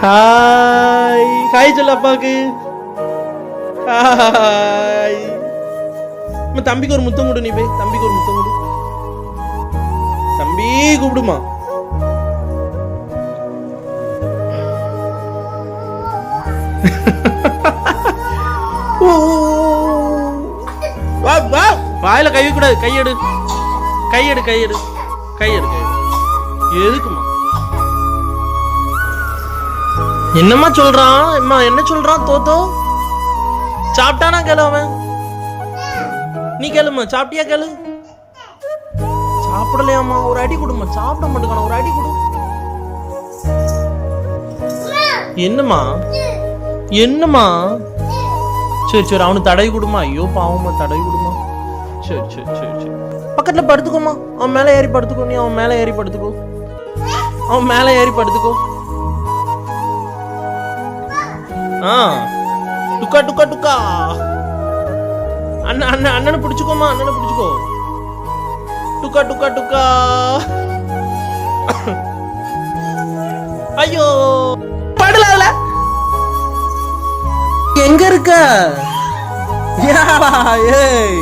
Hi hi சொல்லு அப்பாவுக்கு. Hi. தம்பிக்கு ஒரு முத்தம் கொடு. நீ போய் தம்பிக்கு ஒரு முத்தம் கொடு. தம்பி கூப்பிடுமா. வாயில கை கூடாது. கையெடு கையெடு கையெடு கையெடு கையெடு. எதுக்குமா? என்னம்மா சொல்றான்? அம்மா என்ன சொல்றான்? தோத்தோ சாப்பிட்டானா கேளு. அவன் நீ கேளுமா. சாப்பிட்டியா கேளு. சாப்பிடலையாம்மா? ஒரு அடி கொடுமா. சாப்பிட மாட்டேங்கான. ஒரு அடி கொடு. என்னம்மா என்னம்மா? சரி சரி அவனுக்கு தடவி கொடுமா. ஐயோ பாவமா, தடவி கொடுமா. சரி சரி சரி சரி பக்கத்துல படுத்துக்கோமா. அவன் மேல ஏறி படுத்துக்கோ. நீ அவன் மேல ஏறி படுத்துக்கோ. அவன் மேல ஏறி படுத்துக்கோ. டுக்கா டுக்கா டுக்கா. அண்ணன் அண்ணன் அண்ணனை பிடிச்சுக்கோமா. அண்ணனை பிடிச்சுக்கோ. டுக்கா டுக்கா டுக்கா. ஐயோ படல. எங்க இருக்க? ஏய்